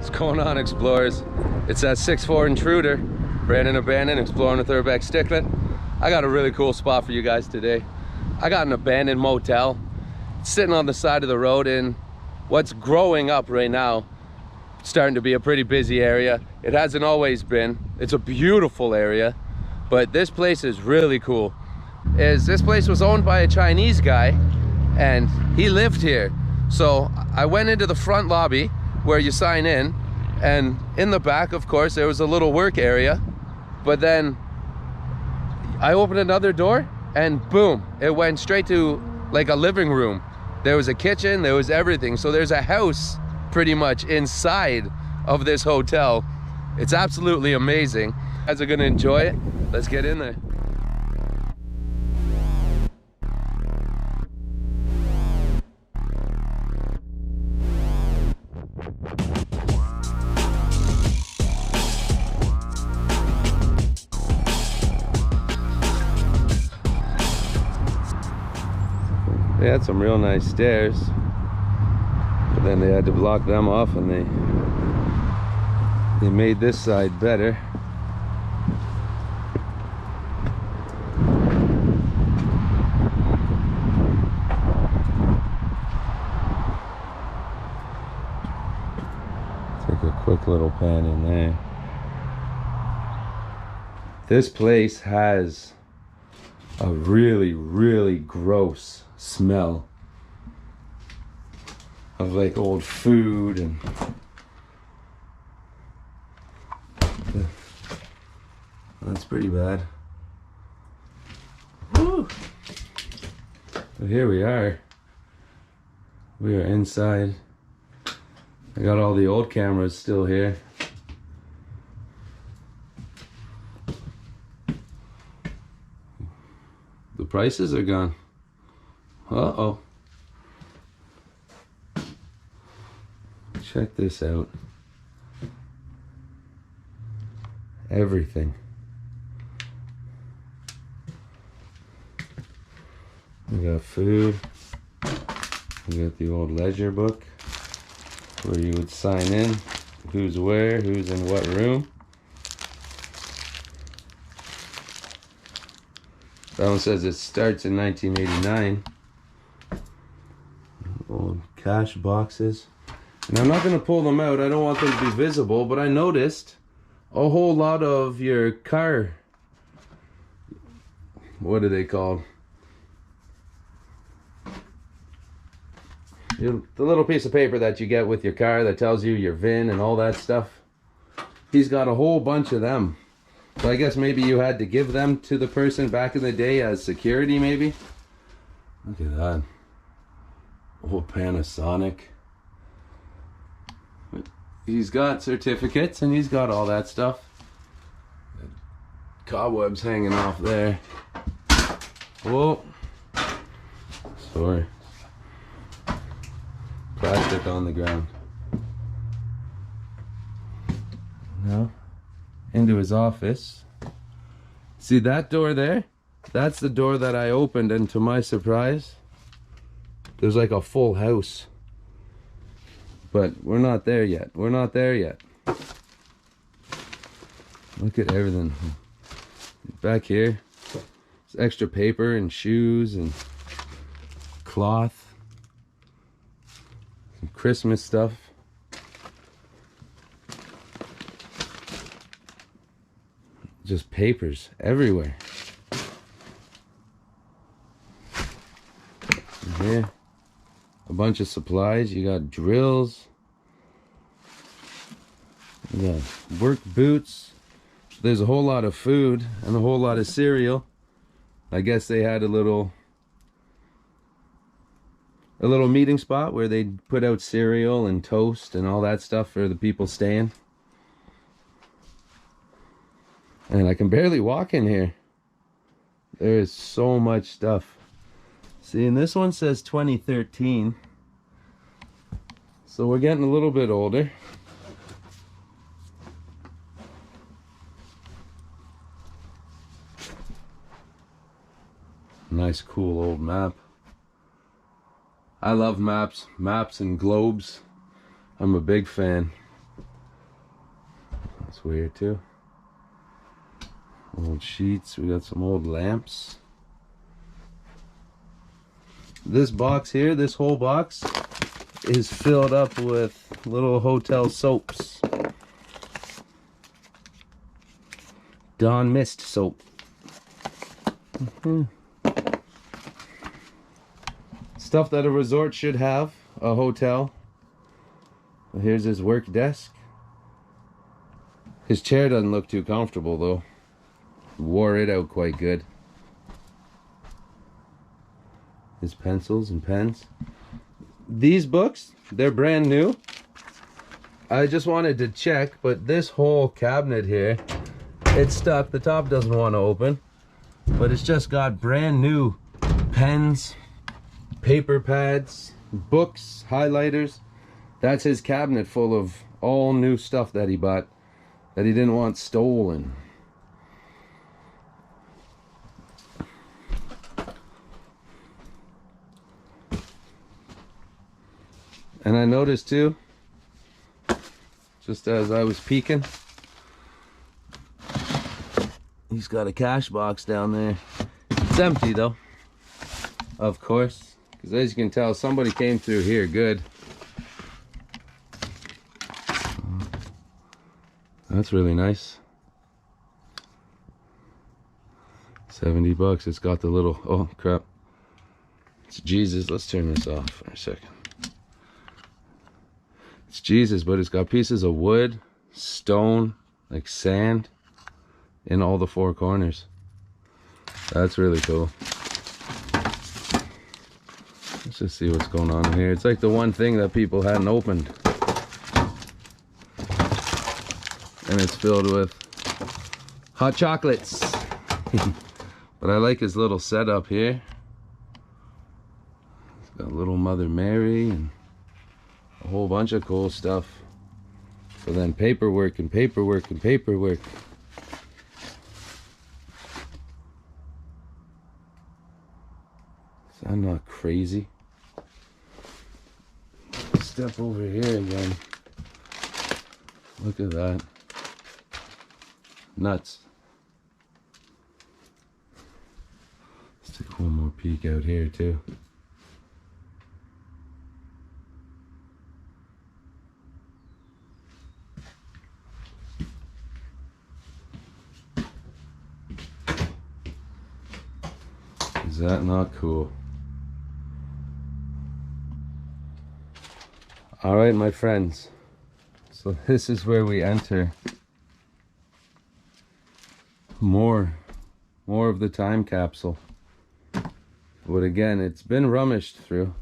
What's going on, explorers? It's that 6'4" intruder, Brandon Abandoned, exploring with urbex Bstickland. I got a really cool spot for you guys today. I got an abandoned motel. It's sitting on the side of the road in what's growing up right now. It's starting to be a pretty busy area. It hasn't always been. It's a beautiful area, but this place is really cool. This place was owned by a Chinese guy, and he lived here. So I went into the front lobby where you sign in, and in the back, of course, there was a little work area, but then I opened another door and boom, it went straight to like a living room. There was a kitchen, there was everything. So there's a house pretty much inside of this hotel. It's absolutely amazing. You guys are gonna enjoy it. Let's get in there. They had some real nice stairs, but then they had to block them off, and they made this side better. Take a quick little pan in there. This place has a really gross smell of like old food, and that's pretty bad. Woo. But here we are. We are inside. I got all the old cameras still here. The prices are gone. Uh-oh. Check this out. Everything. We got food. We got the old ledger book where you would sign in who's where, who's in what room. That one says it starts in 1989. Old cash boxes. And I'm not going to pull them out. I don't want them to be visible, but I noticed a whole lot of your car. What are they called? The little piece of paper that you get with your car that tells you your VIN and all that stuff. He's got a whole bunch of them. So I guess maybe you had to give them to the person back in the day as security, maybe. Look at that. Old Panasonic. He's got certificates and he's got all that stuff. Cobwebs hanging off there. Whoa. Sorry. Plastic on the ground. No. Into his office. See that door there? That's the door that I opened, and to my surprise, there's like a full house. But we're not there yet. We're not there yet. Look at everything. Back here, there's extra paper and shoes and cloth. Some Christmas stuff. Just papers everywhere. And here, a bunch of supplies. You got drills. You got work boots. There's a whole lot of food and a whole lot of cereal. I guess they had a little meeting spot where they'd put out cereal and toast and all that stuff for the people staying. And I can barely walk in here. There is so much stuff. See, and this one says 2013. So we're getting a little bit older. Nice, cool old map. I love maps and globes. I'm a big fan. That's weird too. Old sheets. We got some old lamps. This box here, this whole box, is filled up with little hotel soaps. Dawn Mist soap. Stuff that a resort should have, a hotel. Here's his work desk. His chair doesn't look too comfortable though. Wore it out quite good. His pencils and pens. These books, they're brand new. I just wanted to check, but this whole cabinet here, it's stuck. The top doesn't want to open, but it's just got brand new pens, paper pads, books, highlighters. That's his cabinet full of all new stuff that he bought that he didn't want stolen. And I noticed too, just as I was peeking, he's got a cash box down there. It's empty though, of course, because as you can tell, somebody came through here good. That's really nice. 70 bucks. It's got the little, oh crap. It's Jesus. Let's turn this off for a second. It's Jesus, but it's got pieces of wood, stone, like sand, in all the four corners. That's really cool. Let's just see what's going on in here. It's like the one thing that people hadn't opened. And it's filled with hot chocolates. But I like his little setup here. It's got little Mother Mary and a whole bunch of cool stuff. So then paperwork and paperwork and paperwork. Is that not crazy? Step over here again. Look at that. Nuts. Let's take one more peek out here too. Is that not cool? All right, my friends. So this is where we enter more of the time capsule. But again, it's been rummaged through.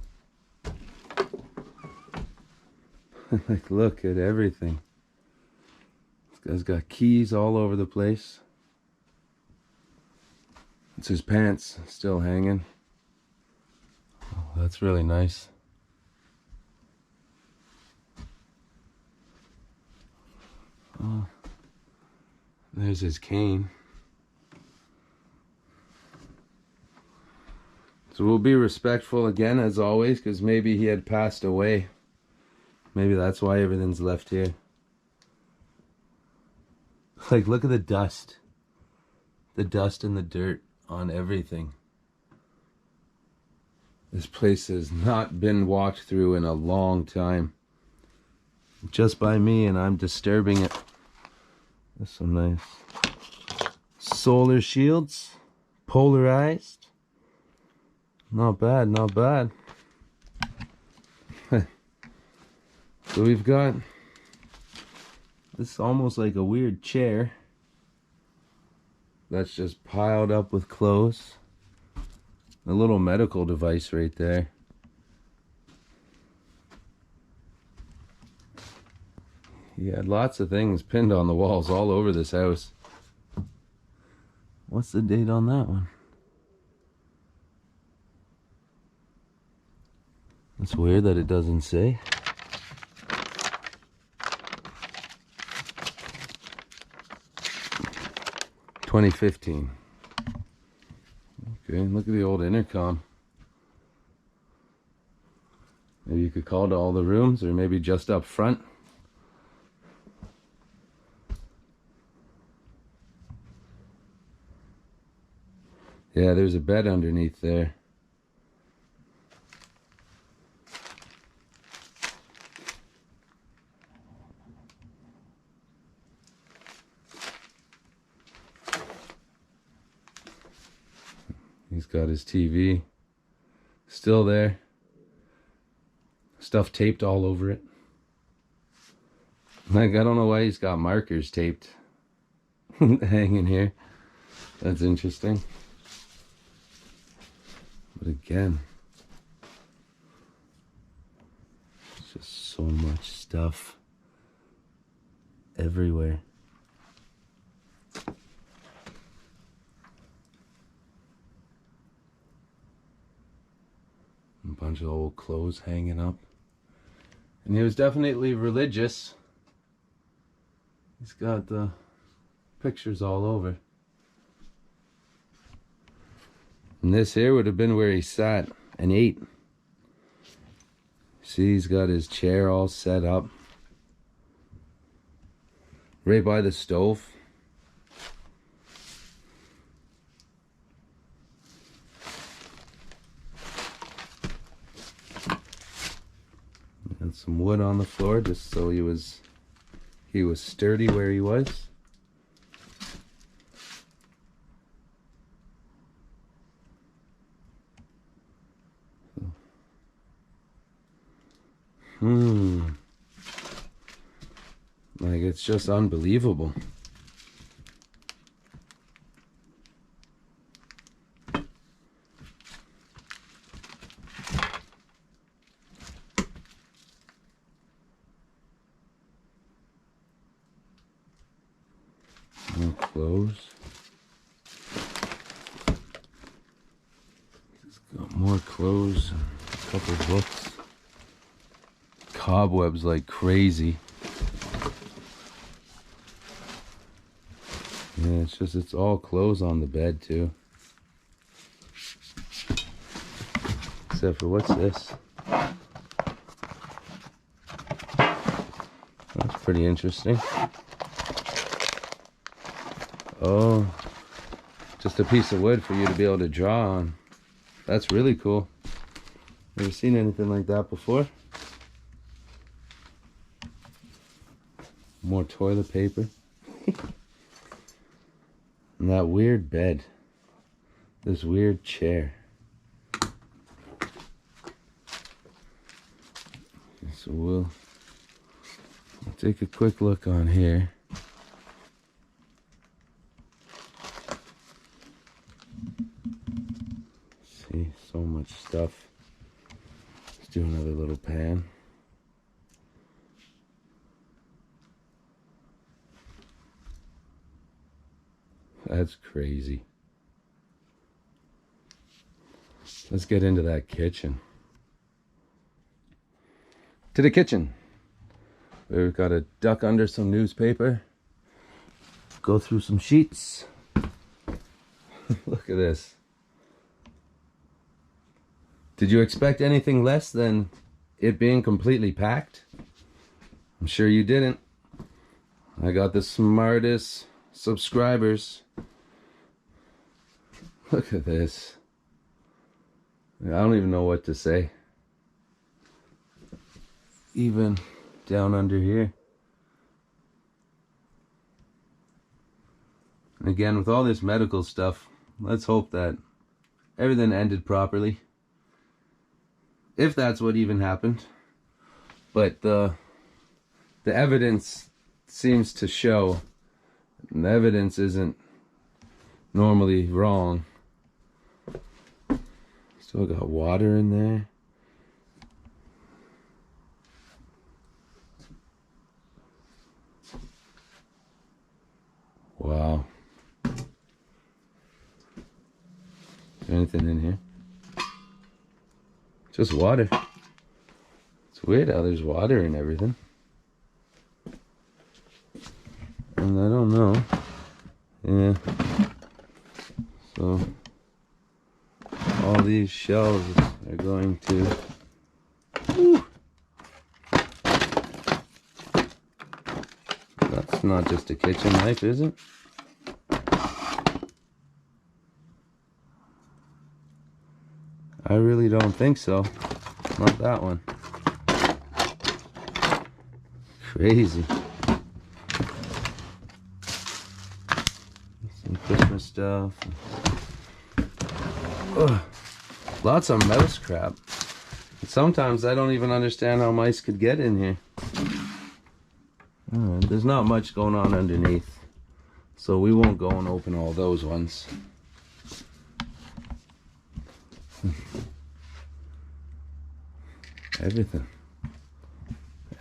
Like, look at everything. This guy's got keys all over the place. It's his pants still hanging. Oh, that's really nice. Oh, there's his cane. So we'll be respectful again, as always, because maybe he had passed away. Maybe that's why everything's left here. Like, look at the dust. The dust and the dirt on everything. This place has not been walked through in a long time. Just by me, and I'm disturbing it. That's so nice. Solar shields. Polarized. Not bad, not bad. So we've got this almost like a weird chair that's just piled up with clothes. A little medical device right there. He had lots of things pinned on the walls all over this house. What's the date on that one? It's weird that it doesn't say. $2015. Okay, look at the old intercom. Maybe you could call to all the rooms, or maybe just up front. Yeah, there's a bed underneath there. He's got his TV still there. Stuff taped all over it. Like, I don't know why he's got markers taped hanging here. That's interesting. But again, it's just so much stuff everywhere. A bunch of old clothes hanging up. And he was definitely religious. He's got the pictures all over. And this here would have been where he sat and ate. See, he's got his chair all set up. Right by the stove. And some wood on the floor just so he was sturdy where he was. Like, it's just unbelievable. More clothes. He's got more clothes, a couple books. Cobwebs like crazy. Yeah, it's all clothes on the bed too. Except for, what's this? That's pretty interesting. Oh, just a piece of wood for you to be able to draw on. That's really cool. Never seen anything like that before. More toilet paper. And that weird bed. This weird chair. So we'll take a quick look on here. See, so much stuff. Let's do another little pan. That's crazy. Let's get into that kitchen. To the kitchen. We've got to duck under some newspaper. Go through some sheets. Look at this. Did you expect anything less than it being completely packed? I'm sure you didn't. I got the smartest subscribers. Look at this. I don't even know what to say. Even down under here. And again, with all this medical stuff, let's hope that everything ended properly. If that's what even happened. But the evidence seems to show, and the evidence isn't normally wrong. Still got water in there. Wow. Is there anything in here? Just water. It's weird how there's water and everything. And I don't know. Yeah. So all these shelves are going to... Whew. That's not just a kitchen knife, is it? I really don't think so. Not that one. Crazy. Some Christmas stuff. Ugh. Lots of mouse crap. Sometimes I don't even understand how mice could get in here. There's not much going on underneath, so we won't go and open all those ones.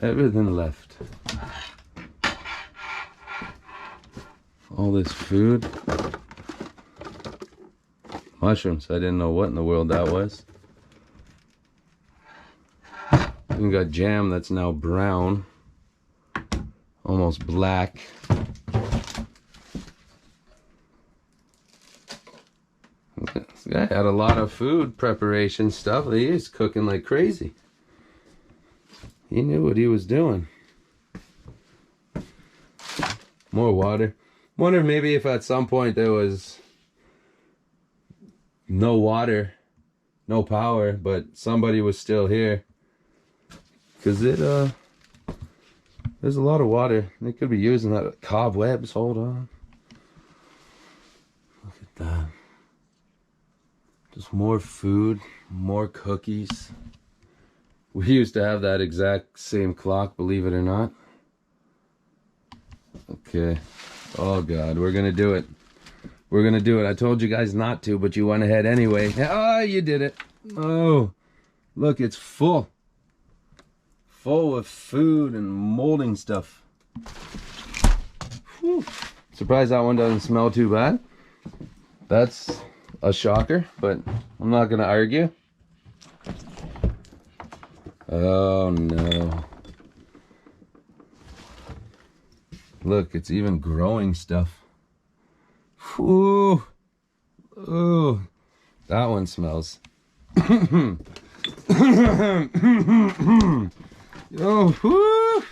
Everything left. All this food. Mushrooms. I didn't know what in the world that was. We got jam that's now brown, almost black. This guy had a lot of food preparation stuff. He was cooking like crazy. He knew what he was doing. More water. Wonder maybe if at some point there was no water, no power, but somebody was still here. Cause there's a lot of water. They could be using that. Cobwebs, hold on. Look at that. Just more food, more cookies. We used to have that exact same clock, believe it or not. Okay. Oh God, we're gonna do it. We're gonna do it. I told you guys not to, but you went ahead anyway. Oh, you did it. Oh, look, it's full. Full of food and molding stuff. Whew. Surprised that one doesn't smell too bad. That's a shocker, but I'm not gonna argue. Oh no. Look, it's even growing stuff. Ooh. Ooh. That one smells. Oh, whoo.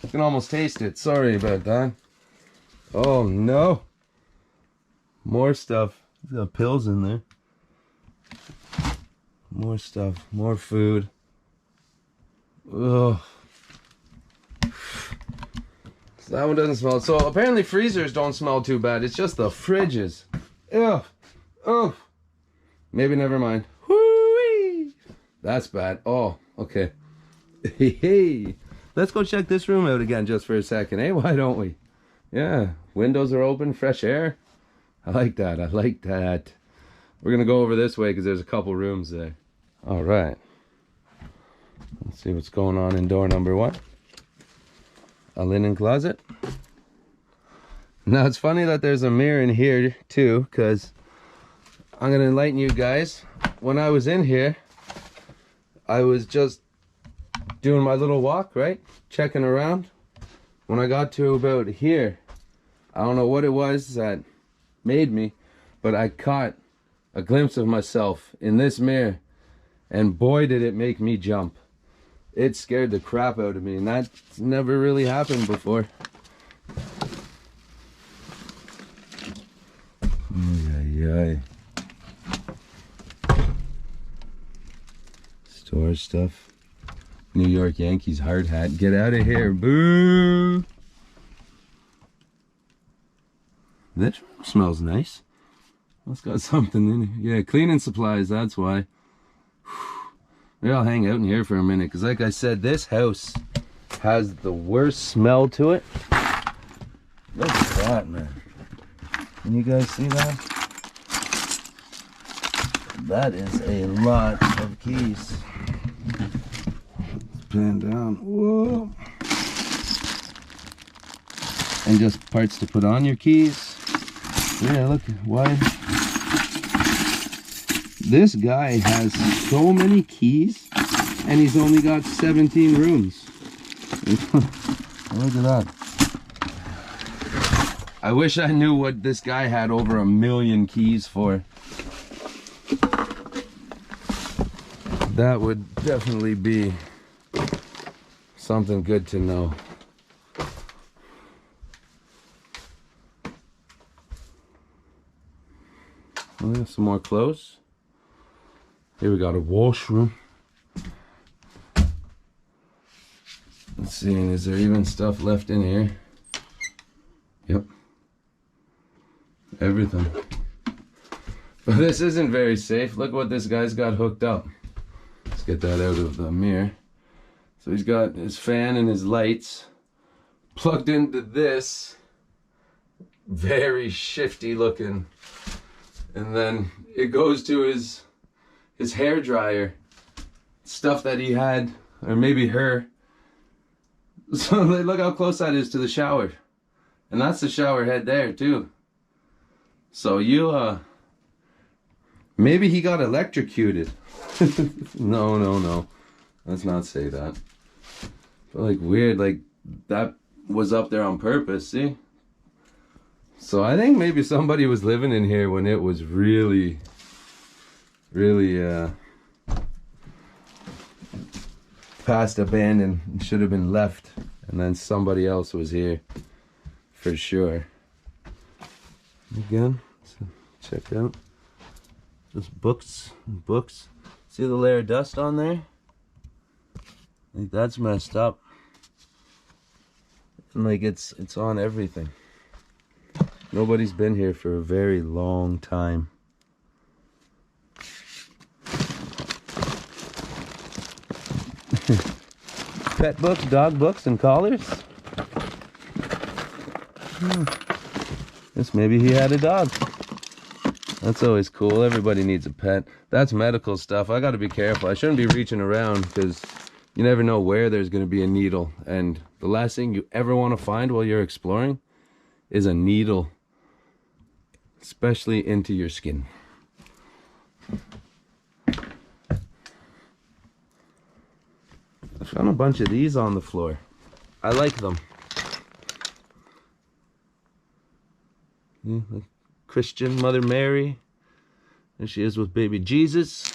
You can almost taste it. Sorry about that. Oh no. More stuff. There's got pills in there. More stuff. More food. Oh. So that one doesn't smell. So apparently freezers don't smell too bad. It's just the fridges. Ugh. Oh. Maybe never mind. Whoo-wee. That's bad. Oh, okay. Hey, let's go check this room out again just for a second, eh? Why don't we? Yeah, windows are open, fresh air. I like that. I like that. We're gonna go over this way because there's a couple rooms there. All right. Let's see what's going on in door number 1. A linen closet. Now it's funny that there's a mirror in here too, because I'm gonna enlighten you guys. When I was in here, I was just doing my little walk, right? Checking around. When I got to about here, I don't know what it was that made me, but I caught a glimpse of myself in this mirror, and boy did it make me jump. It scared the crap out of me, and that's never really happened before. Ay. Storage stuff. New York Yankees hard hat. Get out of here. Boo! This room smells nice. It's got something in here. Yeah, cleaning supplies, that's why. Maybe I'll hang out in here for a minute, because like I said, this house has the worst smell to it. Look at that, man. Can you guys see that? That is a lot of keys. Pan down. Whoa. And just parts to put on your keys. Yeah, look, why? This guy has so many keys, and he's only got 17 rooms. Look at that. I wish I knew what this guy had over 1 million keys for. That would definitely be something good to know. Oh, some more clothes. Here we got a washroom. Let's see, is there even stuff left in here? Yep. Everything. But this isn't very safe. Look what this guy's got hooked up. Let's get that out of the mirror. So he's got his fan and his lights plugged into this. Very shifty looking. And then it goes to his hair dryer. Stuff that he had, or maybe her. So look how close that is to the shower. And that's the shower head there too. So you, maybe he got electrocuted. No. Let's not say that. But like weird, like that was up there on purpose, see? So I think maybe somebody was living in here when it was really past abandoned and should have been left. And then somebody else was here for sure. Again, so check out those books. See the layer of dust on there? I think that's messed up. And like it's on everything. Nobody's been here for a very long time. Pet books, dog books, and collars. Guess maybe he had a dog. That's always cool. Everybody needs a pet. That's medical stuff. I gotta be careful. I shouldn't be reaching around because you never know where there's gonna be a needle. And the last thing you ever want to find while you're exploring is a needle. Especially into your skin. I found a bunch of these on the floor. I like them. Yeah, like Christian Mother Mary. There she is with baby Jesus.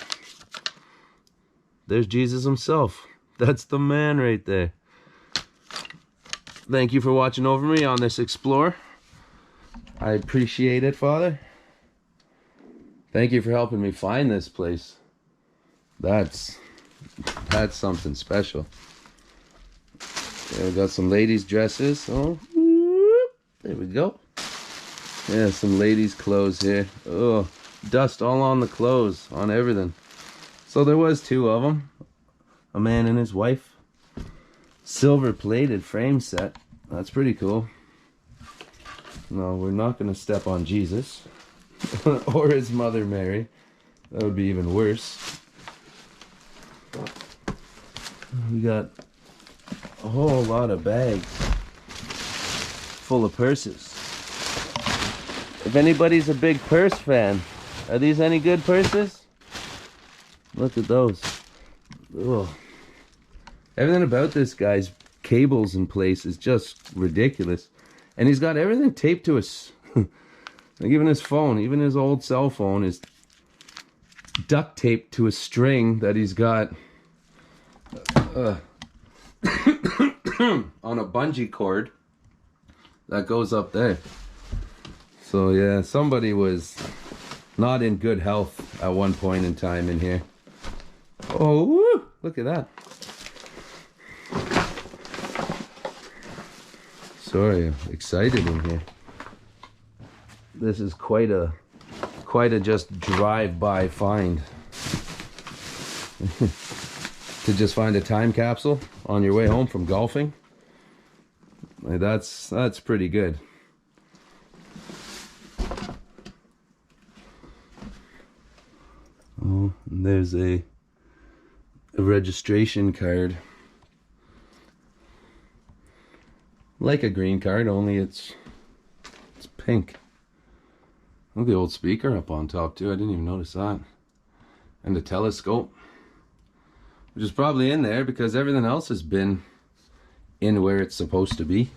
There's Jesus himself. That's the man right there. Thank you for watching over me on this explore. I appreciate it, Father. Thank you for helping me find this place. That's something special. Yeah, we got some ladies' dresses. Oh, there we go. Yeah, some ladies' clothes here. Oh, dust all on the clothes, on everything. So there was two of them. A man and his wife. Silver-plated frame set. That's pretty cool. No, we're not going to step on Jesus. Or his mother Mary. That would be even worse. We got a whole lot of bags full of purses. If anybody's a big purse fan, are these any good purses? Look at those. Ugh. Everything about this guy's cables in place is just ridiculous. And he's got everything taped to us. Like even his phone, even his old cell phone is duct taped to a string that he's got on a bungee cord that goes up there. So yeah, somebody was not in good health at one point in time in here. Oh, woo, look at that. Sorry, I'm excited in here. This is quite a just drive-by find. To just find a time capsule on your way home from golfing. Like that's pretty good. Oh, and there's a registration card. Like a green card, only it's pink. Look at the old speaker up on top too. I didn't even notice that. And the telescope, which is probably in there because everything else has been in where it's supposed to be.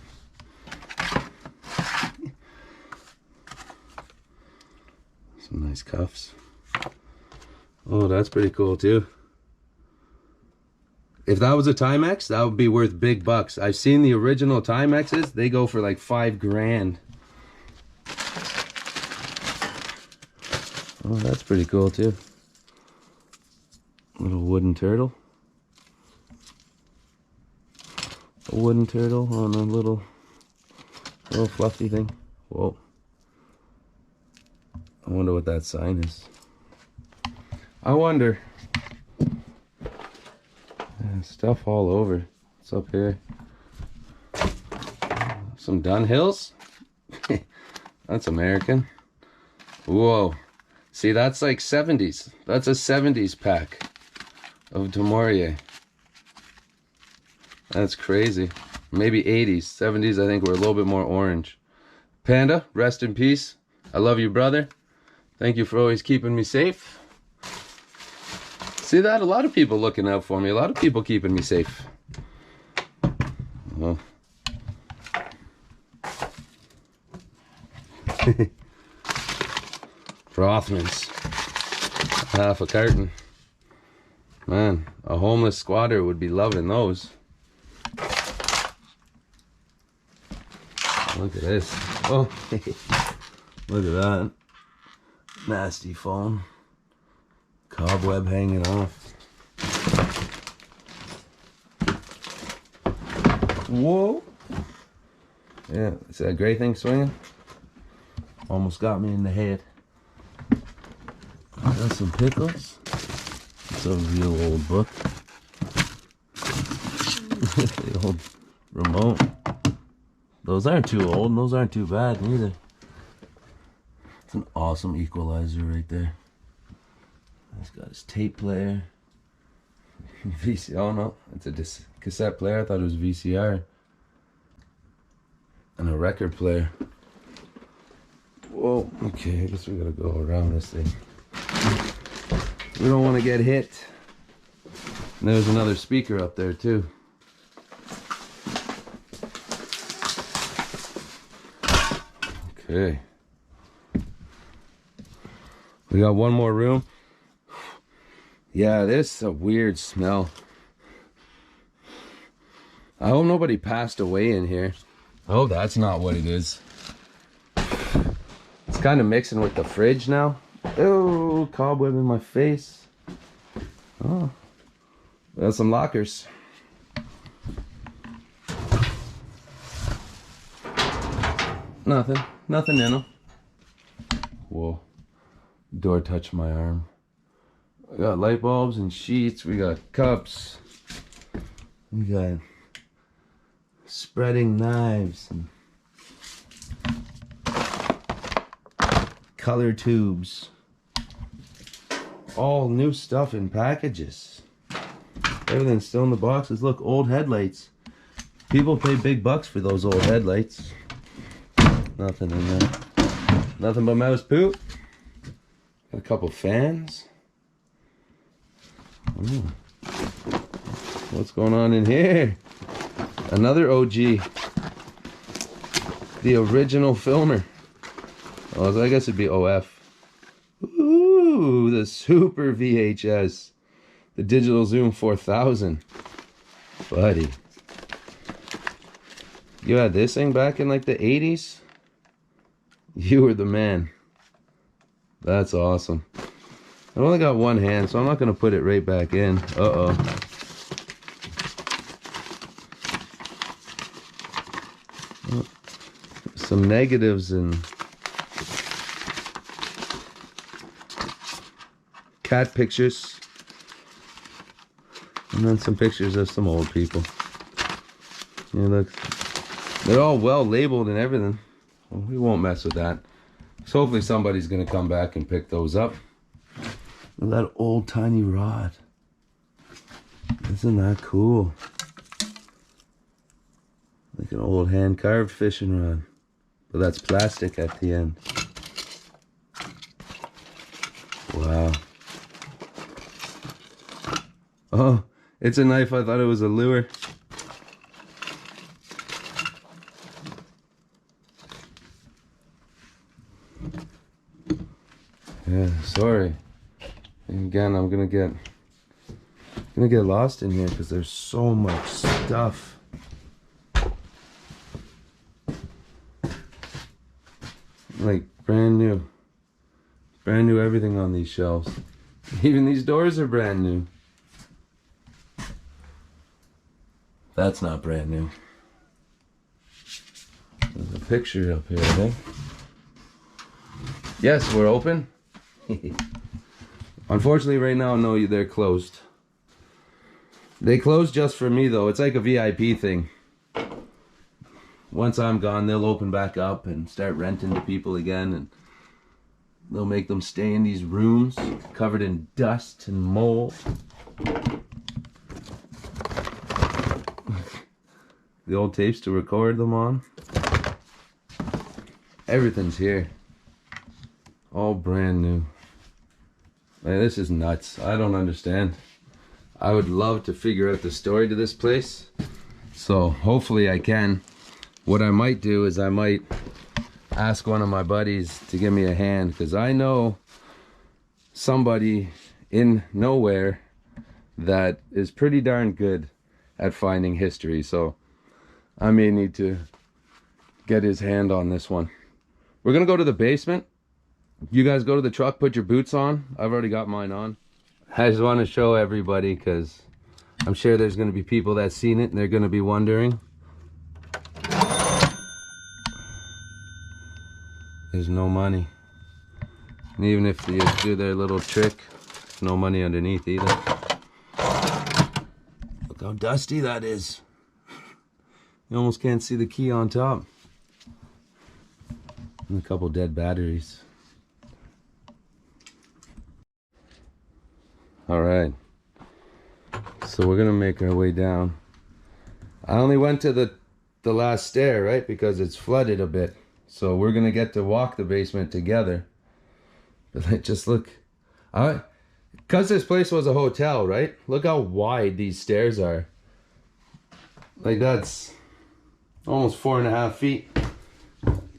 Some nice cuffs. Oh, that's pretty cool too. If that was a Timex, that would be worth big bucks. I've seen the original Timexes. They go for like $5 grand. Oh, that's pretty cool too. Little wooden turtle. A wooden turtle on a little fluffy thing. Whoa. I wonder what that sign is. I wonder. Yeah, stuff all over. What's up here? Some Dunhills? That's American. Whoa. See, that's like 70s. That's a 70s pack of Demorier. That's crazy. Maybe 80s. 70s, I think, were a little bit more orange. Panda, rest in peace. I love you, brother. Thank you for always keeping me safe. See that? A lot of people looking out for me. A lot of people keeping me safe. Oh. Rothmans. Half a carton. Man, a homeless squatter would be loving those. Look at this. Oh, look at that. Nasty phone. Cobweb hanging off. Whoa. Yeah, is that gray thing swinging? Almost got me in the head. Got some pickles. It's a real old book. The old remote. Those aren't too old and those aren't too bad neither. It's an awesome equalizer right there. He's got his tape player. VCR, oh no, it's a cassette player. I thought it was VCR. And a record player. Whoa, okay, I guess we gotta go around this thing. We don't want to get hit. And there's another speaker up there too. Okay. We got one more room. Yeah, this is a weird smell. I hope nobody passed away in here. Oh, that's not what it is. It's kind of mixing with the fridge now. Oh, cobweb in my face. Oh, there's some lockers. Nothing in them. Whoa, door touched my arm. We got light bulbs and sheets. We got cups. We got spreading knives and color tubes. All new stuff in packages. Everything's still in the boxes. Look, old headlights. People pay big bucks for those old headlights. Nothing in there. Nothing but mouse poop. Got a couple fans. Ooh. What's going on in here? Another OG. The original filmer. Oh, I guess it'd be OF. Ooh, the Super VHS. The Digital Zoom 4000. Buddy. You had this thing back in like the 80s? You were the man. That's awesome. I've only got one hand, so I'm not going to put it right back in. Uh-oh. Some negatives and cat pictures. And then some pictures of some old people. Yeah, look. They're all well labeled and everything. Well, we won't mess with that. So hopefully somebody's going to come back and pick those up. Look at that old tiny rod. Isn't that cool? Like an old hand carved fishing rod. But that's plastic at the end. Wow. Oh, it's a knife. I thought it was a lure. Yeah, sorry. And again, I'm gonna get lost in here because there's so much stuff. Like brand new everything on these shelves. Even these doors are brand new. That's not brand new. There's a picture up here, I think. Yes, we're open. Unfortunately, right now, no, they're closed. They closed just for me, though. It's like a VIP thing. Once I'm gone, they'll open back up and start renting to people again, and they'll make them stay in these rooms covered in dust and mold. The old tapes to record them on. Everything's here. All brand new. Man, this is nuts. I don't understand. I would love to figure out the story to this place. So hopefully I can. What I might do is I might ask one of my buddies to give me a hand, because I know somebody in nowhere that is pretty darn good at finding history. So I may need to get his hand on this one. We're gonna go to the basement. You guys go to the truck, put your boots on. I've already got mine on. I just want to show everybody, because I'm sure there's going to be people that's seen it and they're going to be wondering. There's no money. And even if they do their little trick, there's no money underneath either. Look how dusty that is. You almost can't see the key on top. And a couple dead batteries. Alright, so we're gonna make our way down. I only went to the last stair, right, because it's flooded a bit. So we're gonna get to walk the basement together. But like, just look, because this place was a hotel, right? Look how wide these stairs are. Like, that's almost 4.5 feet,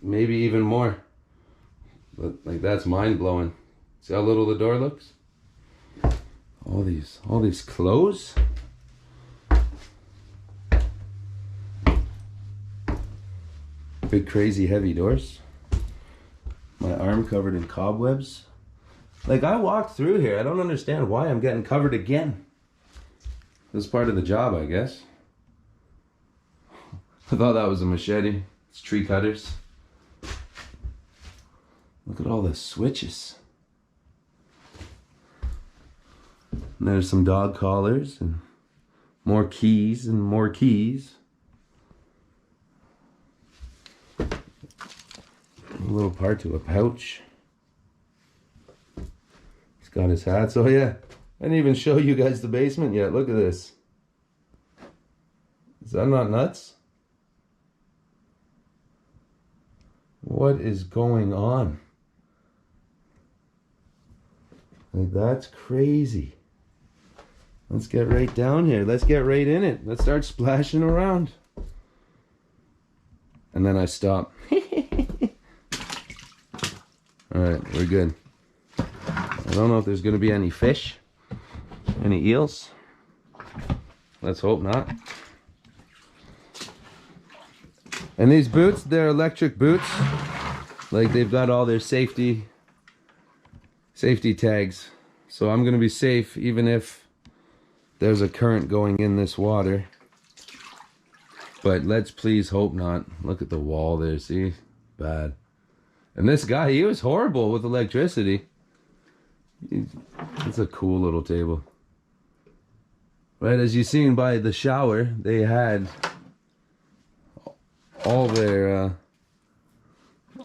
maybe even more. But like, that's mind-blowing. See how little the door looks? All these clothes. Big crazy heavy doors. My arm covered in cobwebs. Like, I walked through here. I don't understand why I'm getting covered again. This is part of the job, I guess. I thought that was a machete. It's tree cutters. Look at all the switches. And there's some dog collars and more keys and more keys. A little part to a pouch. He's got his hat. So yeah, I didn't even show you guys the basement yet. Look at this. Is that not nuts? What is going on? Like, that's crazy. Let's get right down here. Let's get right in it. Let's start splashing around. And then I stop. Alright, we're good. I don't know if there's going to be any fish. Any eels. Let's hope not. And these boots, they're electric boots. Like, they've got all their safety tags. So I'm going to be safe even if there's a current going in this water. But let's please hope not. Look at the wall there, see? Bad. And this guy, he was horrible with electricity. It's a cool little table. Right, as you've seen by the shower, they had all their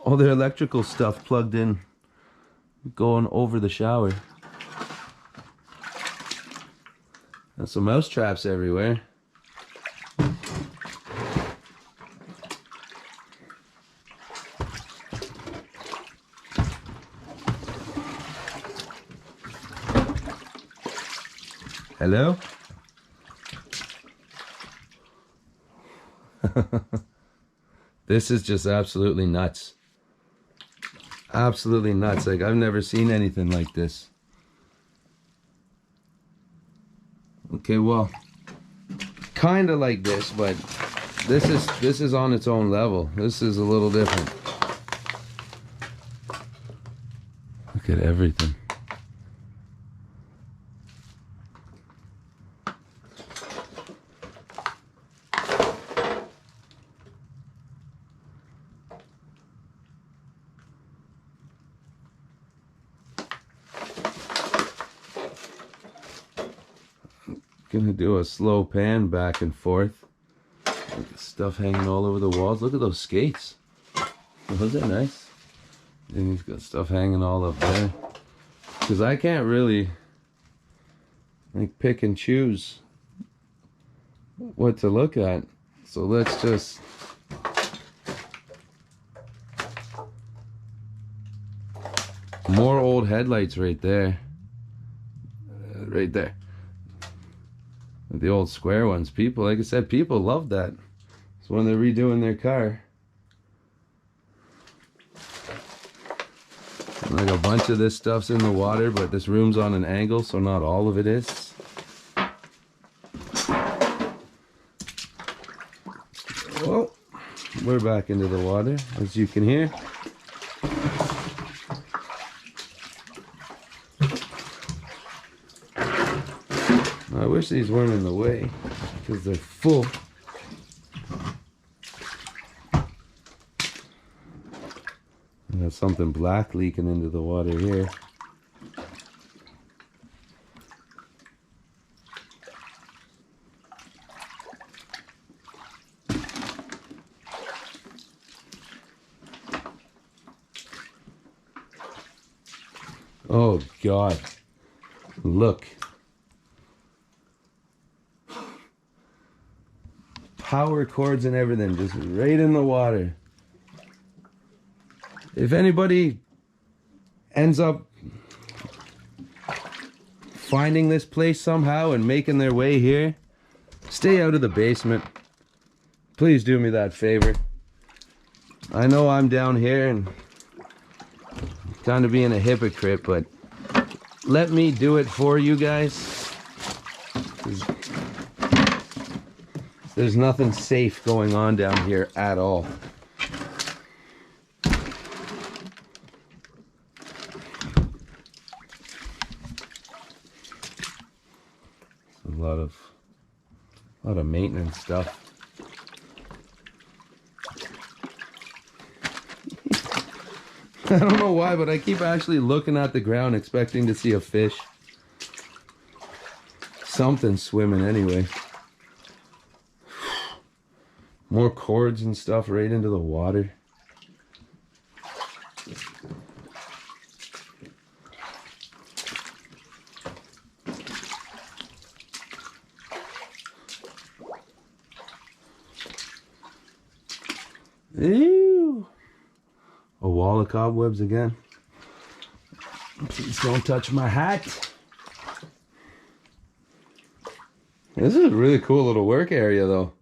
electrical stuff plugged in, going over the shower. There's some mouse traps everywhere. Hello? This is just absolutely nuts. Absolutely nuts. Like, I've never seen anything like this. Okay, well, kind of like this, but this is on its own level. This is a little different. Look at everything. Gonna do a slow pan back and forth. Look at stuff hanging all over the walls. Look at those skates. Was that nice? And he's got stuff hanging all up there. Because I can't really like pick and choose what to look at. So let's just more old headlights right there. Right there. The old square ones. People, like I said, people love that. So when they're redoing their car. And like a bunch of this stuff's in the water, but this room's on an angle, so not all of it is. Well, we're back into the water, as you can hear. I wish these weren't in the way, because they're full. There's something black leaking into the water here. Oh God, look. Power cords and everything, just right in the water. If anybody ends up finding this place somehow and making their way here, stay out of the basement. Please do me that favor. I know I'm down here and kind of being a hypocrite, but let me do it for you guys. There's nothing safe going on down here at all. A lot of maintenance stuff. I don't know why, but I keep actually looking at the ground expecting to see a fish. Something swimming anyway. More cords and stuff right into the water. Ew! A wall of cobwebs again. Please don't touch my hat. This is a really cool little work area though.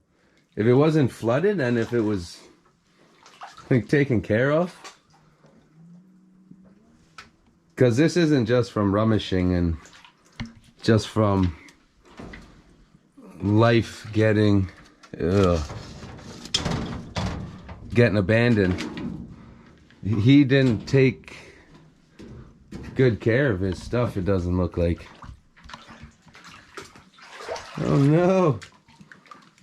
If it wasn't flooded and if it was like taken care of. Because this isn't just from rummaging and just from life getting abandoned. He didn't take good care of his stuff, it doesn't look like. Oh no!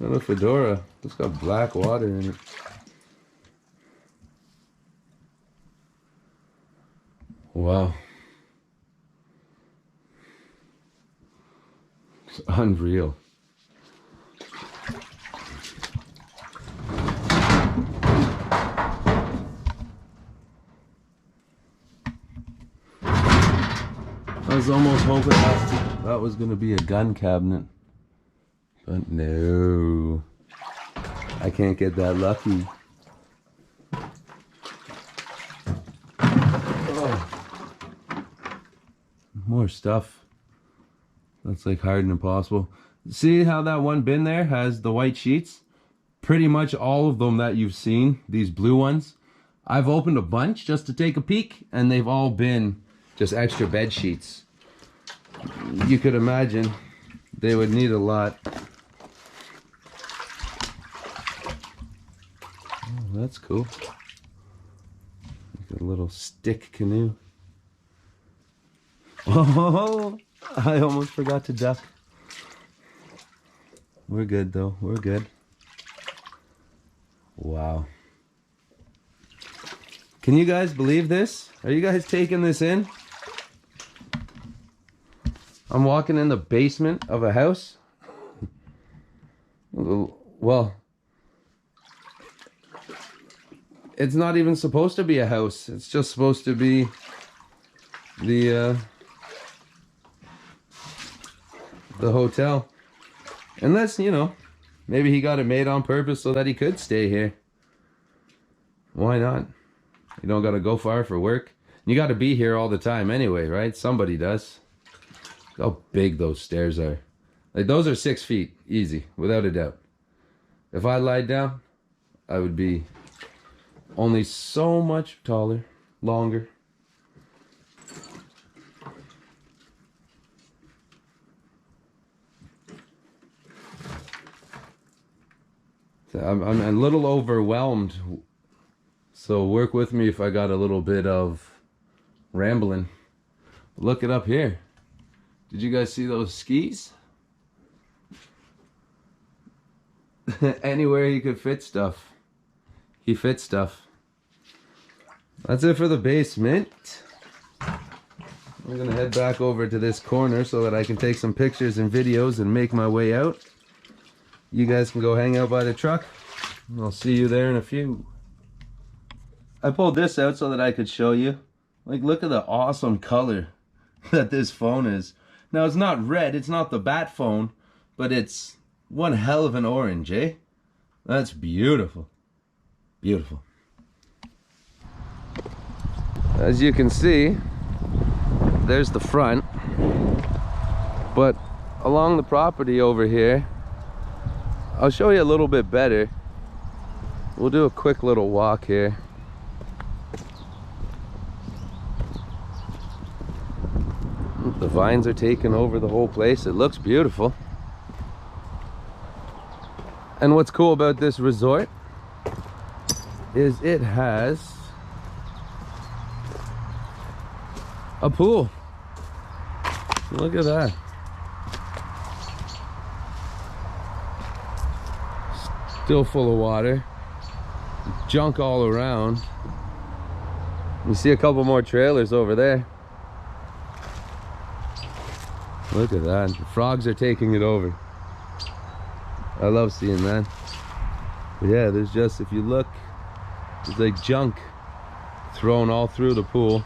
Not a fedora. It's got black water in it. Wow. It's unreal. I was almost hoping that was going to be a gun cabinet. But no, I can't get that lucky. Oh. More stuff. That's like hard and impossible. See how that one bin there has the white sheets? Pretty much all of them that you've seen, these blue ones, I've opened a bunch just to take a peek, and they've all been just extra bed sheets. You could imagine they would need a lot. Oh, that's cool. Like a little stick canoe. Oh, I almost forgot to duck. We're good though, we're good. Wow. Can you guys believe this? Are you guys taking this in? I'm walking in the basement of a house Well, it's not even supposed to be a house. It's just supposed to be the hotel. Unless, you know, maybe he got it made on purpose so that he could stay here. Why not? You don't gotta go far for work. You gotta be here all the time anyway, right? Somebody does. Look how big those stairs are. Like, those are 6 feet, easy, without a doubt. If I lied down, I would be only so much taller, longer. So I'm a little overwhelmed, so work with me if I got a little bit of rambling. Look it up here. Did you guys see those skis? Anywhere he could fit stuff, he fits stuff. That's it for the basement. I'm gonna head back over to this corner so that I can take some pictures and videos and make my way out. You guys can go hang out by the truck. I'll see you there in a few. I pulled this out so that I could show you. Like, look at the awesome color that this phone is. Now, it's not red, it's not the bat phone, but it's one hell of an orange, eh? That's beautiful. Beautiful. As you can see, there's the front. But along the property over here, I'll show you a little bit better. We'll do a quick little walk here. The vines are taking over the whole place. It looks beautiful. And what's cool about this resort is it has a pool. Look at that. Still full of water. Junk all around. You see a couple more trailers over there. Look at that. The frogs are taking it over. I love seeing that. But yeah, there's just, if you look, there's like junk thrown all through the pool.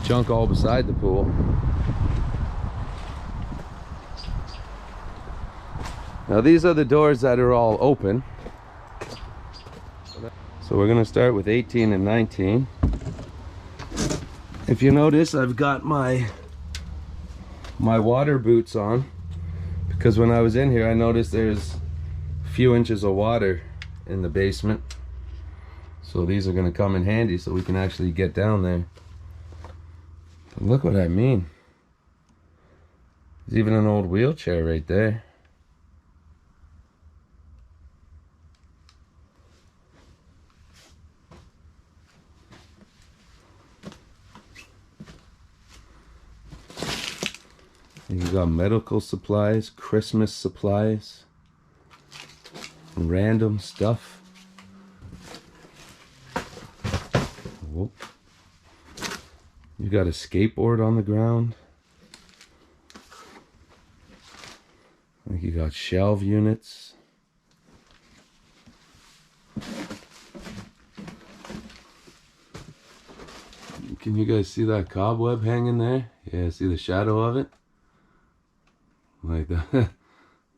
Junk all beside the pool. Now these are the doors that are all open. So we're gonna start with 18 and 19. If you notice, I've got my water boots on, because when I was in here I noticed there's a few inches of water in the basement. So these are gonna come in handy so we can actually get down there. But look what I mean. There's even an old wheelchair right there. You got medical supplies, Christmas supplies, random stuff. Whoop. You got a skateboard on the ground. I think you got shelf units. Can you guys see that cobweb hanging there? Yeah, see the shadow of it? Like that.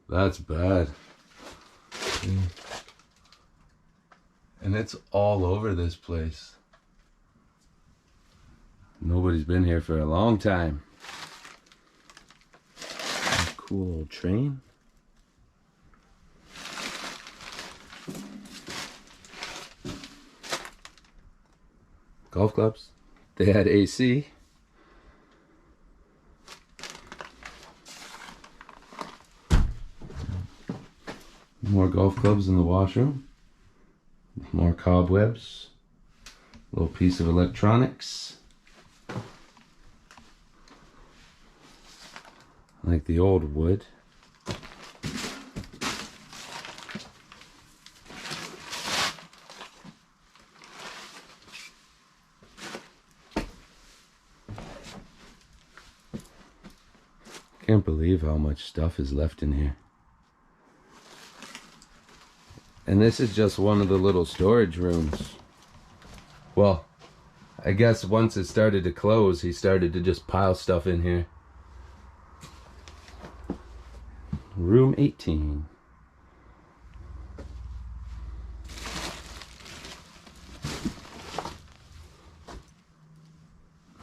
That's bad. Yeah. And it's all over this place. Nobody's been here for a long time. Cool old train. Golf clubs. They had AC. More golf clubs in the washroom. More cobwebs. A little piece of electronics. Like the old wood. Can't believe how much stuff is left in here. And this is just one of the little storage rooms. Well, I guess once it started to close, he started to just pile stuff in here. Room 18.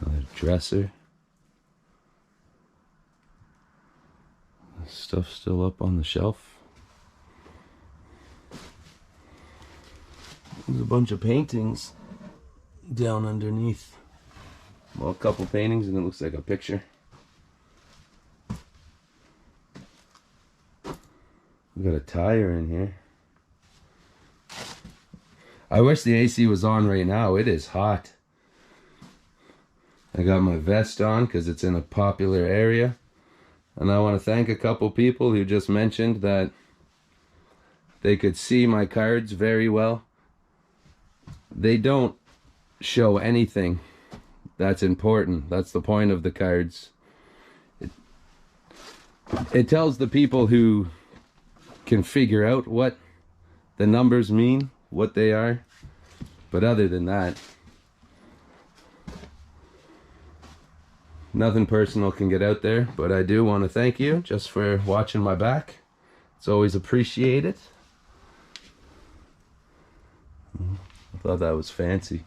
Another dresser. Stuff still up on the shelf. There's a bunch of paintings down underneath. Well, a couple paintings and it looks like a picture. We got a tire in here. I wish the AC was on right now. It is hot. I got my vest on because it's in a popular area. And I want to thank a couple people who just mentioned that they could see my cards very well. They don't show anything that's important. That's the point of the cards. It tells the people who can figure out what the numbers mean, what they are. But other than that, nothing personal can get out there. But I do want to thank you just for watching my back. It's always appreciated. I thought that was fancy.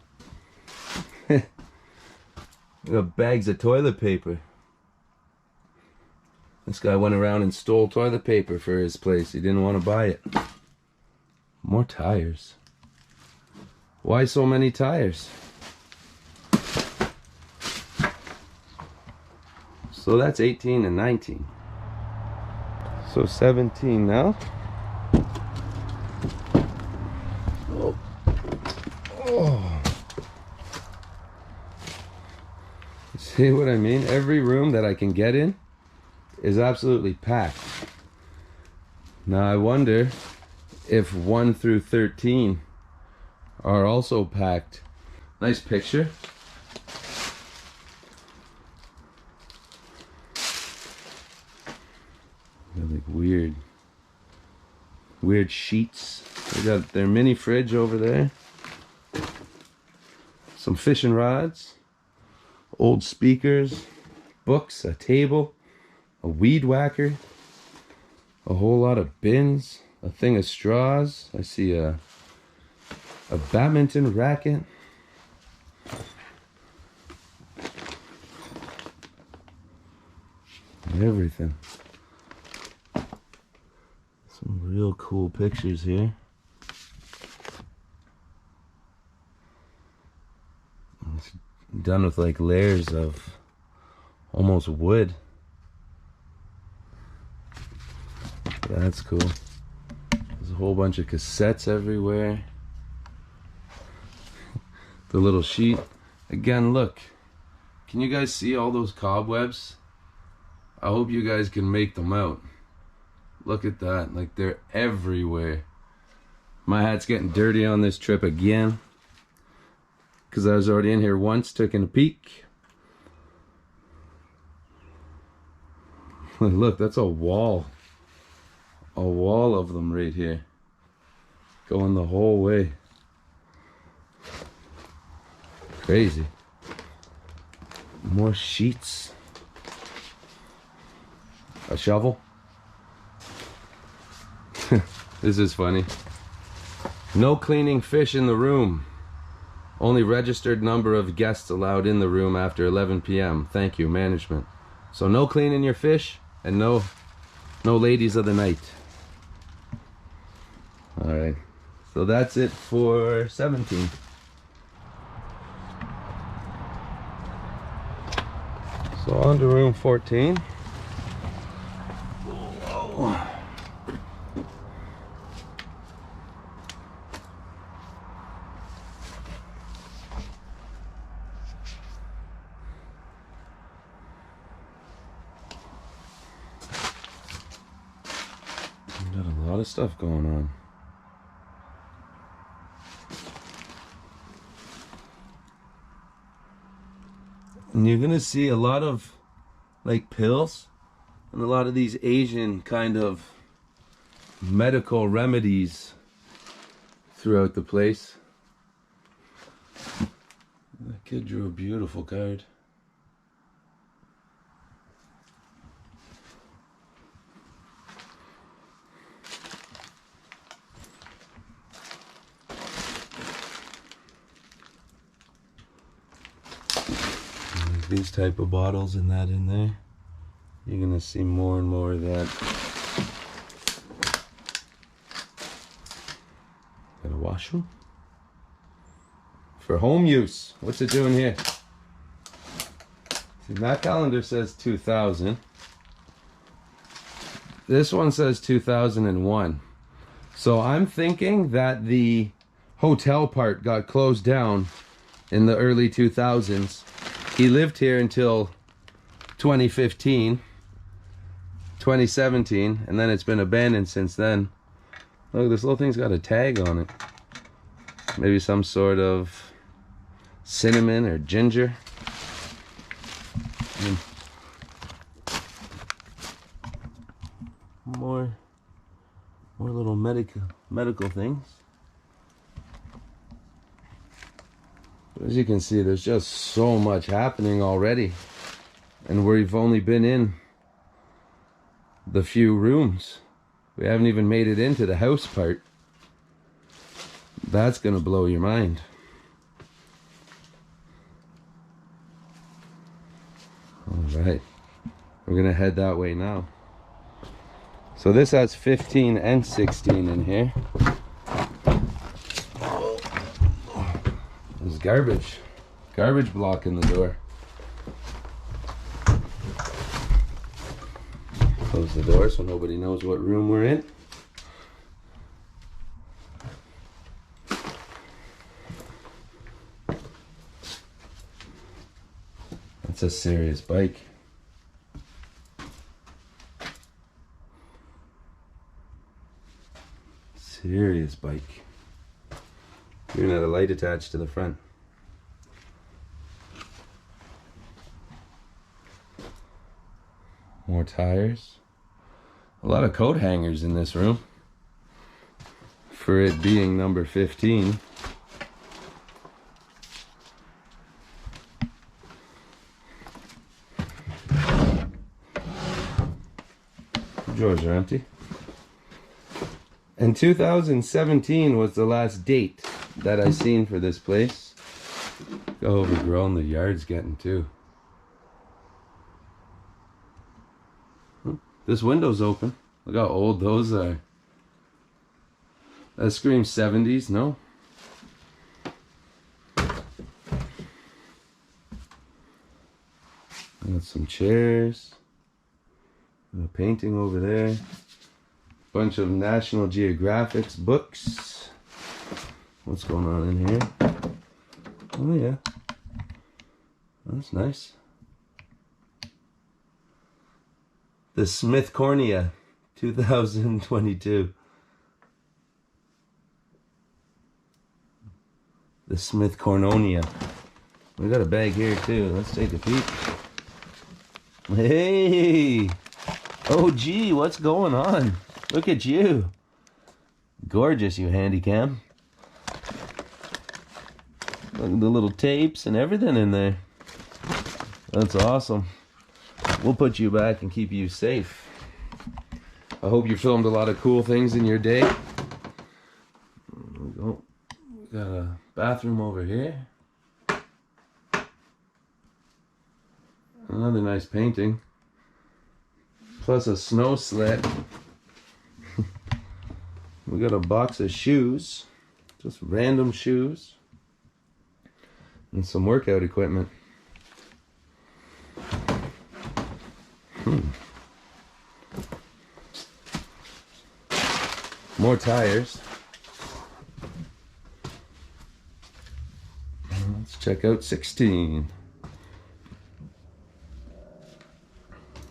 We got bags of toilet paper. This guy went around and stole toilet paper for his place. He didn't want to buy it. More tires. Why so many tires? So that's 18 and 19. So 17 now. Oh. Oh. See what I mean? Every room that I can get in is absolutely packed. Now I wonder if 1 through 13 are also packed. Nice picture. They're like weird sheets. They got their mini fridge over there. Some fishing rods, old speakers, books, a table, a weed whacker, a whole lot of bins, a thing of straws. I see a badminton racket. Everything. Some real cool pictures here. It's done with like layers of almost wood. That's cool. There's a whole bunch of cassettes everywhere. The little sheet. Again, look. Can you guys see all those cobwebs? I hope you guys can make them out. Look at that. Like, they're everywhere. My hat's getting dirty on this trip again, because I was already in here once, taking a peek. Look, that's a wall. A wall of them right here. Going the whole way. Crazy. More sheets. A shovel. This is funny. No cleaning fish in the room. Only registered number of guests allowed in the room after 11 p.m. Thank you, management. So no cleaning your fish and no ladies of the night. Alright. So that's it for 17. So on to room 14. Whoa. Got a lot of stuff going on. And you're gonna see a lot of like pills and a lot of these Asian kind of medical remedies throughout the place. That kid drew a beautiful card. These type of bottles and that in there, you're gonna see more and more of that. Gotta wash them for home use. What's it doing here? See, that calendar says 2000. This one says 2001. So I'm thinking that the hotel part got closed down in the early 2000s. He lived here until 2015, 2017, and then it's been abandoned since then. Look, this little thing's got a tag on it. Maybe some sort of cinnamon or ginger. More little medical things. As you can see, there's just so much happening already, and we've only been in the few rooms. We haven't even made it into the house part. That's gonna blow your mind. All right, we're gonna head that way now. So this has 15 and 16 in here. There's garbage blocking the door. Close the door so nobody knows what room we're in. That's a serious bike. Serious bike. Even had a light attached to the front. More tires. A lot of coat hangers in this room. For it being number 15. Drawers are empty. And 2017 was the last date that I seen for this place. Look how overgrown the yard's getting too. This window's open. Look how old those are. That screams 70s, no? Got some chairs. A painting over there. Bunch of National Geographic's books. What's going on in here? Oh yeah. That's nice. The Smith Cornea 2022. The Smith Cornonia. We got a bag here too. Let's take a peek. Hey! Oh gee, what's going on? Look at you. Gorgeous, you handy cam. Look at the little tapes and everything in there. That's awesome. We'll put you back and keep you safe. I hope you filmed a lot of cool things in your day. There we go. We got a bathroom over here. Another nice painting. Plus a snow sled. We got a box of shoes. Just random shoes. And some workout equipment. More tires. Let's check out 16.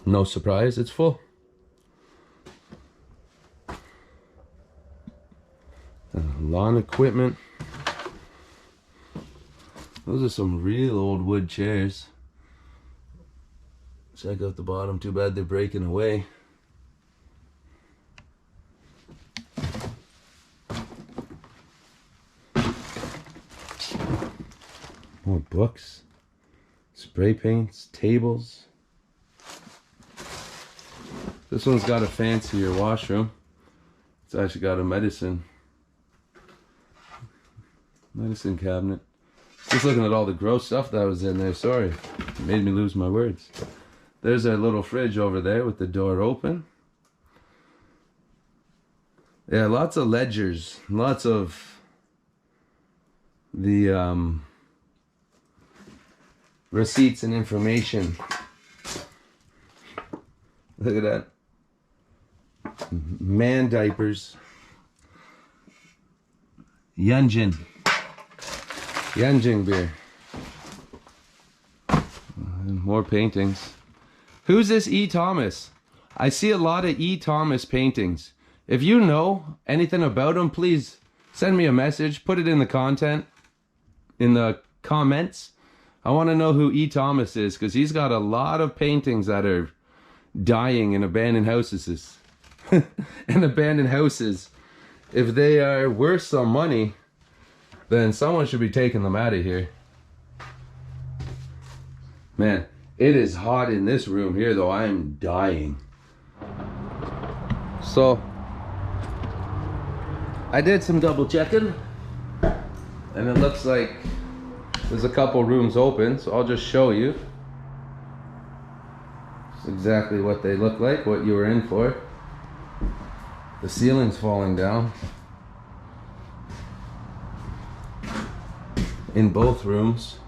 No surprise, it's full. Lawn equipment. Those are some real old wood chairs. Check out the bottom. Too bad they're breaking away. More books, spray paints, tables. This one's got a fancier washroom. It's actually got a medicine cabinet. Just looking at all the gross stuff that was in there. Sorry, it made me lose my words. There's our little fridge over there with the door open. Yeah, lots of ledgers, lots of the receipts and information. Look at that. Man diapers. Yunjin beer. And more paintings. Who's this E. Thomas? I see a lot of E. Thomas paintings. If you know anything about him, please send me a message. Put it in the comments. I want to know who E. Thomas is, because he's got a lot of paintings that are dying in abandoned houses. And abandoned houses, if they are worth some money, then someone should be taking them out of here. Man, it is hot in this room here though. I am dying. So I did some double checking, and it looks like there's a couple rooms open, so I'll just show you. It's exactly what they look like, what you were in for. The ceiling's falling down in both rooms.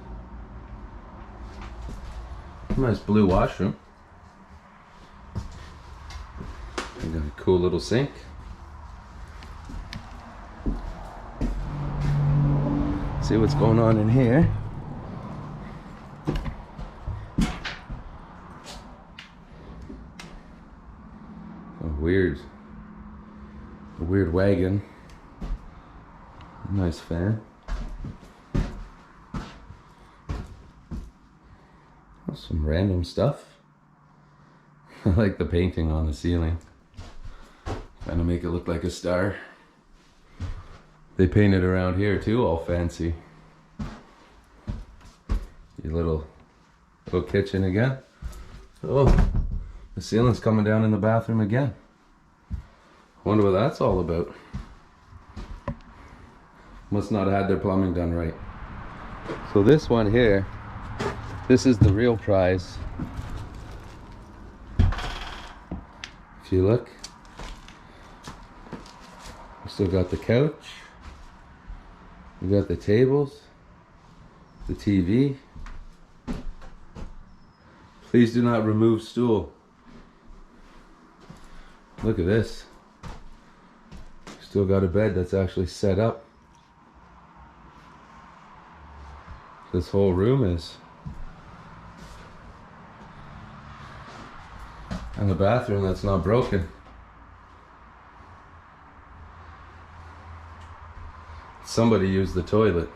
Nice blue washroom. We got a cool little sink. See what's going on in here. A weird wagon. Nice fan. Some random stuff. I like the painting on the ceiling. Trying to make it look like a star. They painted around here too, all fancy. Your little kitchen again. Oh, the ceiling's coming down in the bathroom again. Wonder what that's all about. Must not have had their plumbing done right. So this one here, this is the real prize. If you look, we still got the couch. We got the tables, the TV. Please do not remove stool. Look at this. Still got a bed that's actually set up. This whole room is. And the bathroom that's not broken. Somebody used the toilet.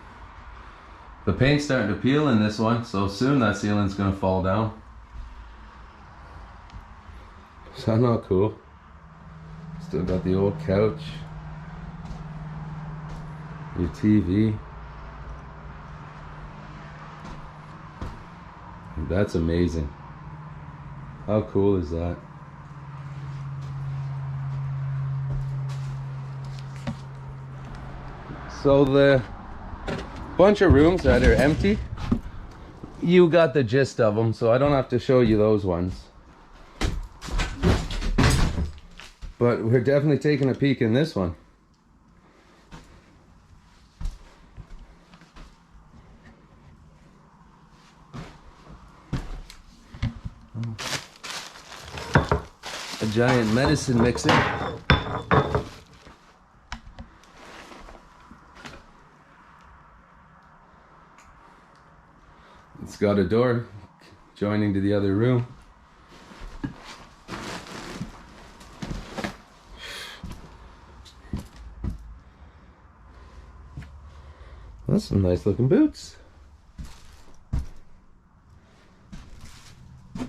The paint's starting to peel in this one, so soon that ceiling's gonna fall down. Is that not cool? Still got the old couch. Your TV. That's amazing. How cool is that? So the bunch of rooms that are empty, you got the gist of them, so I don't have to show you those ones. But we're definitely taking a peek in this one. A giant medicine mixer. It's got a door joining to the other room. That's some nice looking boots. A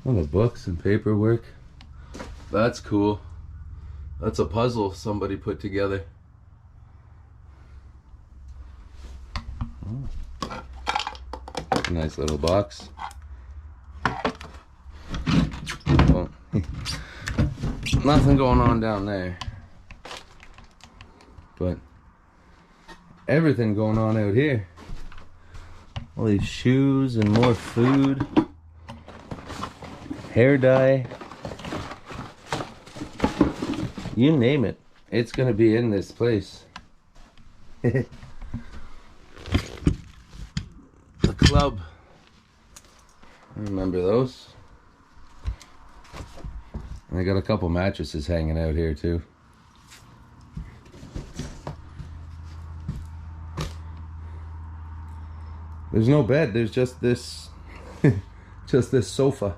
lot of books and paperwork. That's cool. That's a puzzle somebody put together. A nice little box. Well, nothing going on down there, but everything going on out here. All these shoes and more food, hair dye, you name it, it's gonna be in this place. The club, I remember those. And I got a couple mattresses hanging out here too. There's no bed, there's just this just this sofa.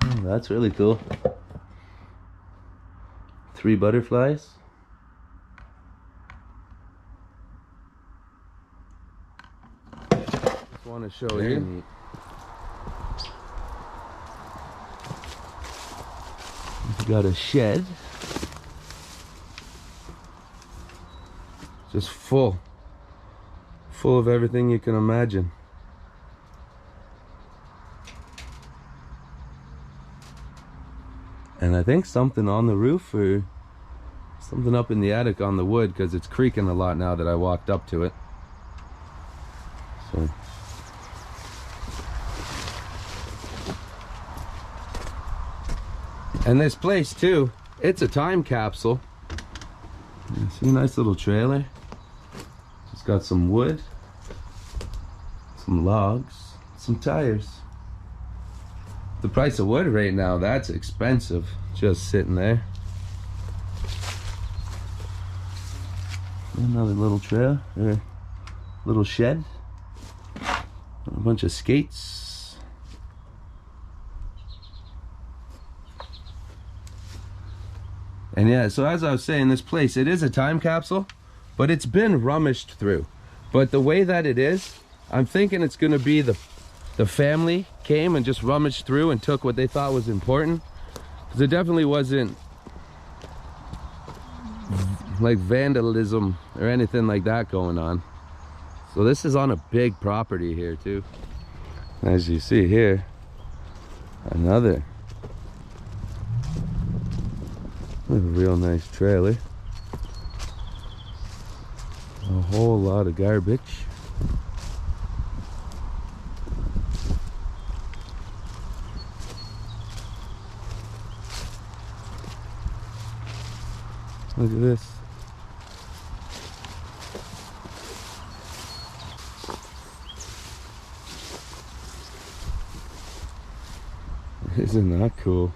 Oh, that's really cool. 3 butterflies. Just want to show you. Got a shed. Just full of everything you can imagine. And I think something on the roof or something up in the attic on the wood, because it's creaking a lot now that I walked up to it. So and this place too, it's a time capsule. You see, a nice little trailer. It's got some wood, some logs, some tires. The price of wood right now, that's expensive, just sitting there. Another little trailer, or little shed. A bunch of skates. And yeah, so as I was saying, this place, it is a time capsule, but it's been rummaged through. But the way that it is, I'm thinking it's gonna be the family came and just rummaged through and took what they thought was important. Because there definitely wasn't like vandalism or anything like that going on. So this is on a big property here too. As you see here, another a real nice trailer. A whole lot of garbage. Look at this. Isn't that cool?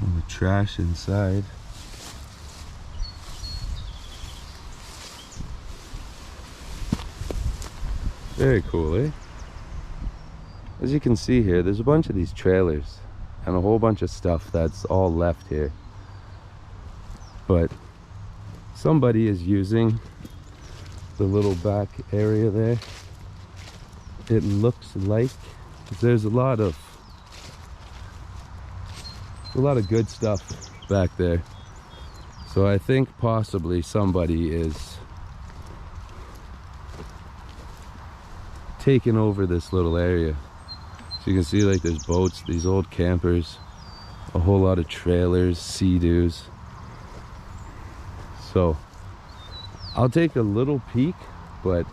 All the trash inside. Very cool, eh? As you can see here, there's a bunch of these trailers and a whole bunch of stuff that's all left here. But somebody is using the little back area there. It looks like there's a lot of good stuff back there. So I think possibly somebody is taking over this little area. So you can see, like, there's boats, these old campers, a whole lot of trailers, sea-doos. So I'll take a little peek, but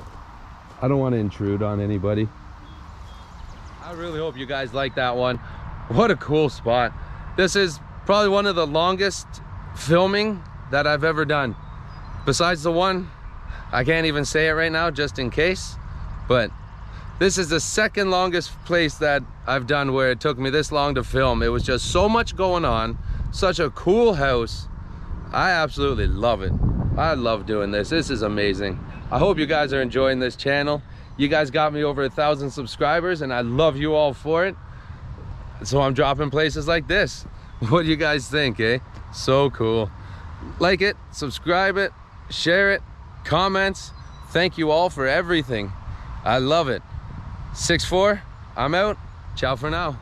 I don't want to intrude on anybody. I really hope you guys like that one. What a cool spot. This is probably one of the longest filming that I've ever done. Besides the one, I can't even say it right now just in case, but this is the second longest place that I've done where it took me this long to film. It was just so much going on, such a cool house. I absolutely love it. I love doing this. This is amazing. I hope you guys are enjoying this channel. You guys got me over 1,000 subscribers and I love you all for it. So I'm dropping places like this. What do you guys think, eh? So cool. Like it, subscribe it, share it, comments. Thank you all for everything. I love it. 6'4", I'm out. Ciao for now.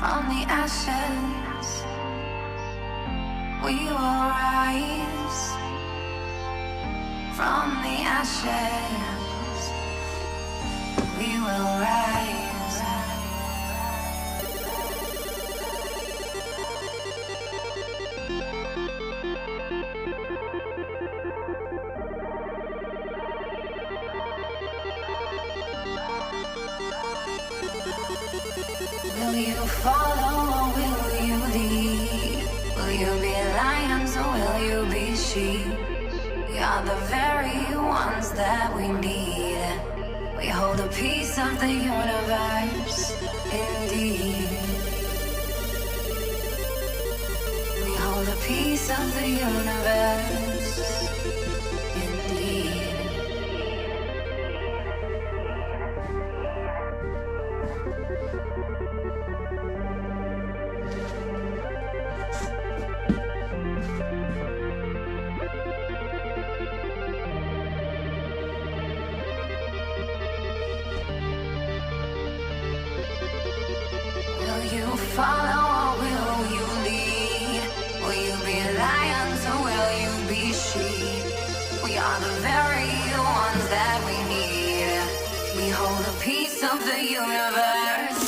From the ashes, we will rise. From the ashes, we will rise. Will you follow or will you lead? Will you be lions or will you be sheep? We are the very ones that we need. We hold a piece of the universe, indeed. We hold a piece of the universe, indeed. Will you follow or will you lead? Will you be lions or will you be sheep? We are the very ones that we need. We hold a piece of the universe,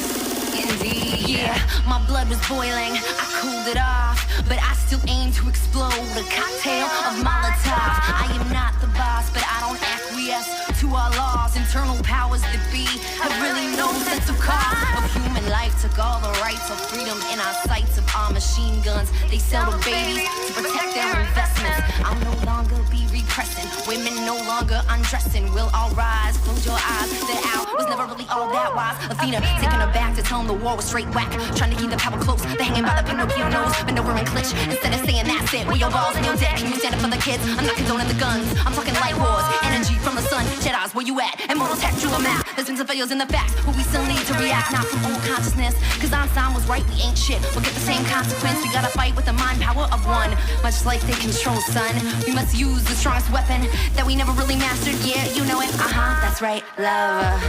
indeed. Yeah, my blood was boiling, I cooled it off, but I still aim to explode a cocktail of Molotov. I am not the boss, but I don't acquiesce to our laws. Internal powers that be have really no sense of cause. Of human life took all the rights of freedom in our sights of our machine guns. They sell to babies to protect their investments. I'll no longer be repressing, women no longer undressing. We'll all rise, close your eyes. That owl was never really all that wise. Athena taking her back to tell him the war was straight whack. Trying to keep the power close, they're hanging by the Pinocchio nose. Bend over and clinch, instead of saying that's it. With your balls and your deck, can you stand up for the kids? I'm not condoning the guns, I'm talking light wars. Energy from the sun, Jedi's where you at? Immortal tech, through the map. There's been some failures in the facts, but we still need to react. Not from old consciousness, cause Einstein was right, we ain't shit. We'll get the same consequence, we gotta fight with the mind power of one. Much like they control, son, we must use the strongest weapon that we never really mastered. Yeah, you know it, that's right, love.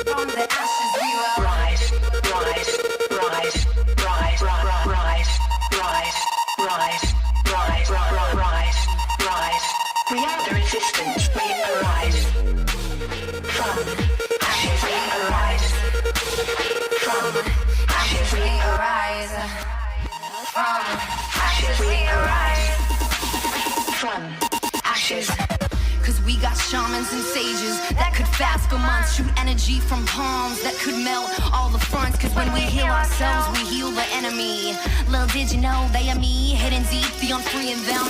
From the ashes we will rise, rise, rise, rise, rise, rise, rise, rise, rise, rise, rise. We are the resistance, we arise. From ashes we arise. From ashes we arise. From ashes we arise. From ashes. Cause we got shamans and sages that could fast for months, shoot energy from palms that could melt all the fronts. Cause when we heal ourselves, we heal the enemy. Little did you know they are me, hidden deep, the unfree in them.